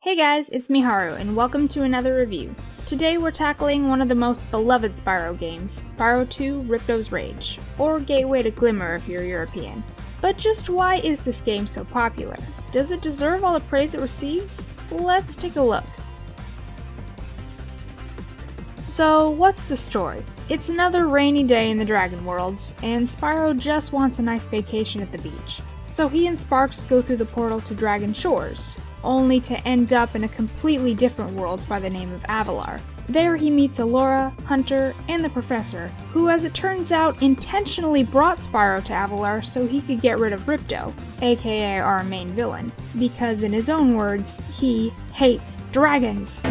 Hey guys, it's Miharu, and welcome to another review. Today we're tackling one of the most beloved Spyro games, Spyro 2 Ripto's Rage, or Gateway to Glimmer if you're European. But just why is this game so popular? Does it deserve all the praise it receives? Let's take a look. So, what's the story? It's another rainy day in the Dragon Worlds, and Spyro just wants a nice vacation at the beach. So he and Sparks go through the portal to Dragon Shores, only to end up in a completely different world by the name of Avalar. There he meets Alora, Hunter, and the Professor, who as it turns out intentionally brought Spyro to Avalar so he could get rid of Ripto, aka our main villain, because in his own words, he hates dragons.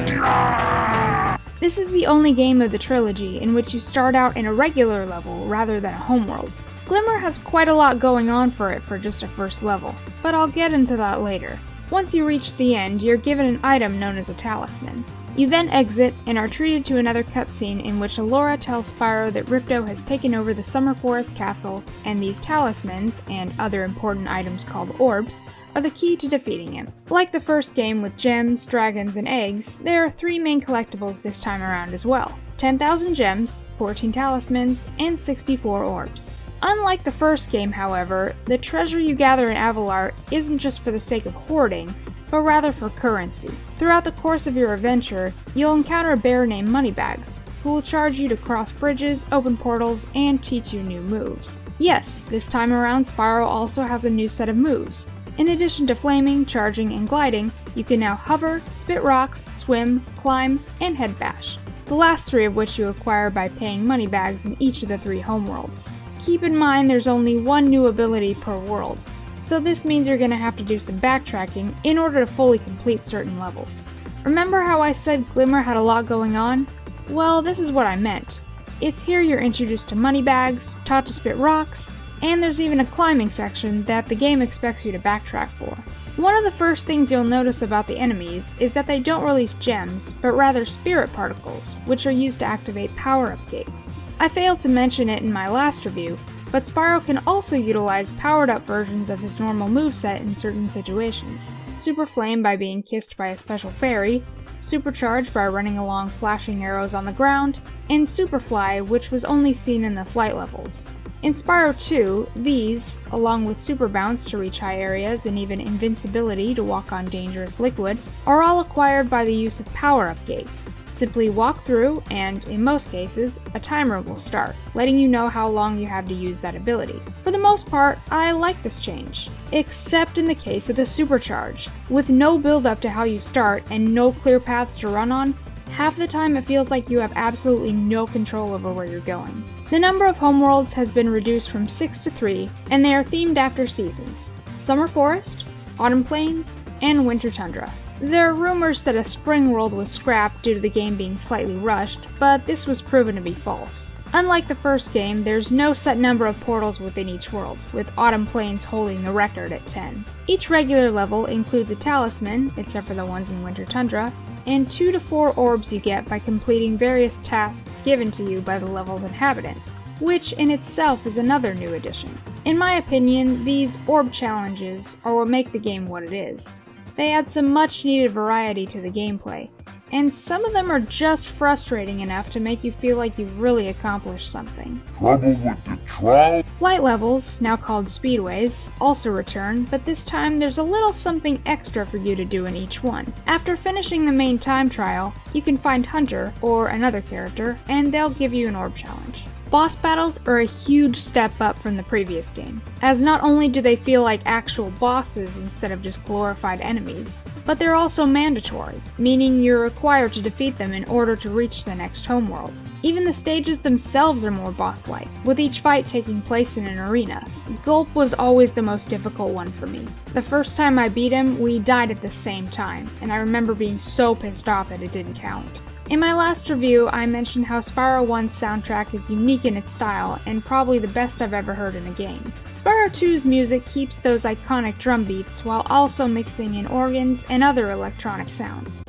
This is the only game of the trilogy in which you start out in a regular level rather than a homeworld. Glimmer has quite a lot going on for it for just a first level, but I'll get into that later. Once you reach the end, you're given an item known as a talisman. You then exit and are treated to another cutscene in which Alora tells Spyro that Ripto has taken over the Summer Forest Castle, and these talismans, and other important items called orbs, are the key to defeating him. Like the first game with gems, dragons, and eggs, there are 3 main collectibles this time around as well. 10,000 gems, 14 talismans, and 64 orbs. Unlike the first game, however, the treasure you gather in Avalar isn't just for the sake of hoarding, but rather for currency. Throughout the course of your adventure, you'll encounter a bear named Moneybags, who will charge you to cross bridges, open portals, and teach you new moves. Yes, this time around Spyro also has a new set of moves. In addition to flaming, charging, and gliding, you can now hover, spit rocks, swim, climb, and head bash. The last 3 of which you acquire by paying Moneybags in each of the 3 homeworlds. Keep in mind there's only 1 new ability per world, so this means you're going to have to do some backtracking in order to fully complete certain levels. Remember how I said Glimmer had a lot going on? Well, this is what I meant. It's here you're introduced to Moneybags, taught to spit rocks, and there's even a climbing section that the game expects you to backtrack for. One of the first things you'll notice about the enemies is that they don't release gems, but rather spirit particles, which are used to activate power-up gates. I failed to mention it in my last review, but Spyro can also utilize powered-up versions of his normal moveset in certain situations. Super Flame by being kissed by a special fairy, Supercharge by running along flashing arrows on the ground, and Superfly, which was only seen in the flight levels. In Spyro 2, these, along with Super Bounce to reach high areas and even Invincibility to walk on dangerous liquid, are all acquired by the use of power-up gates. Simply walk through, and, in most cases, a timer will start, letting you know how long you have to use that ability. For the most part, I like this change. Except in the case of the Supercharge. With no build-up to how you start and no clear paths to run on, half the time it feels like you have absolutely no control over where you're going. The number of homeworlds has been reduced from 6 to 3, and they are themed after seasons: Summer Forest, Autumn Plains, and Winter Tundra. There are rumors that a spring world was scrapped due to the game being slightly rushed, but this was proven to be false. Unlike the first game, there's no set number of portals within each world, with Autumn Plains holding the record at 10. Each regular level includes a talisman, except for the ones in Winter Tundra, and 2 to 4 orbs you get by completing various tasks given to you by the level's inhabitants, which in itself is another new addition. In my opinion, these orb challenges are what make the game what it is. They add some much needed variety to the gameplay, and some of them are just frustrating enough to make you feel like you've really accomplished something. Trouble with the trial? Flight levels, now called speedways, also return, but this time there's a little something extra for you to do in each one. After finishing the main time trial, you can find Hunter, or another character, and they'll give you an orb challenge. Boss battles are a huge step up from the previous game, as not only do they feel like actual bosses instead of just glorified enemies, but they're also mandatory, meaning you're required to defeat them in order to reach the next homeworld. Even the stages themselves are more boss-like, with each fight taking place in an arena. Gulp was always the most difficult one for me. The first time I beat him, we died at the same time, and I remember being so pissed off that it didn't count. In my last review, I mentioned how Spyro 1's soundtrack is unique in its style and probably the best I've ever heard in a game. Spyro 2's music keeps those iconic drum beats while also mixing in organs and other electronic sounds.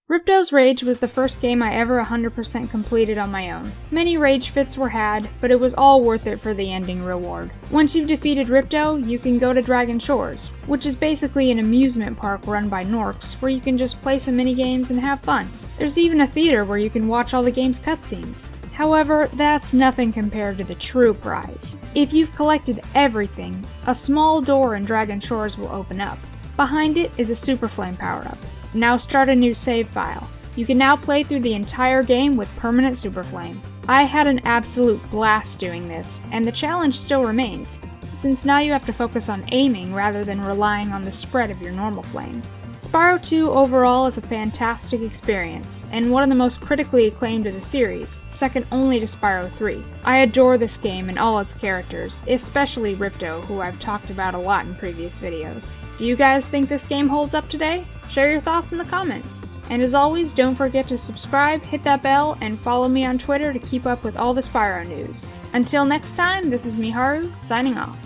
Ripto's Rage was the first game I ever 100% completed on my own. Many rage fits were had, but it was all worth it for the ending reward. Once you've defeated Ripto, you can go to Dragon Shores, which is basically an amusement park run by Norks, where you can just play some minigames and have fun. There's even a theater where you can watch all the game's cutscenes. However, that's nothing compared to the true prize. If you've collected everything, a small door in Dragon Shores will open up. Behind it is a Super Flame power-up. Now start a new save file. You can now play through the entire game with permanent Super Flame. I had an absolute blast doing this, and the challenge still remains, since now you have to focus on aiming rather than relying on the spread of your normal flame. Spyro 2 overall is a fantastic experience, and one of the most critically acclaimed of the series, second only to Spyro 3. I adore this game and all its characters, especially Ripto, who I've talked about a lot in previous videos. Do you guys think this game holds up today? Share your thoughts in the comments. And as always, don't forget to subscribe, hit that bell, and follow me on Twitter to keep up with all the Spyro news. Until next time, this is Miharu, signing off.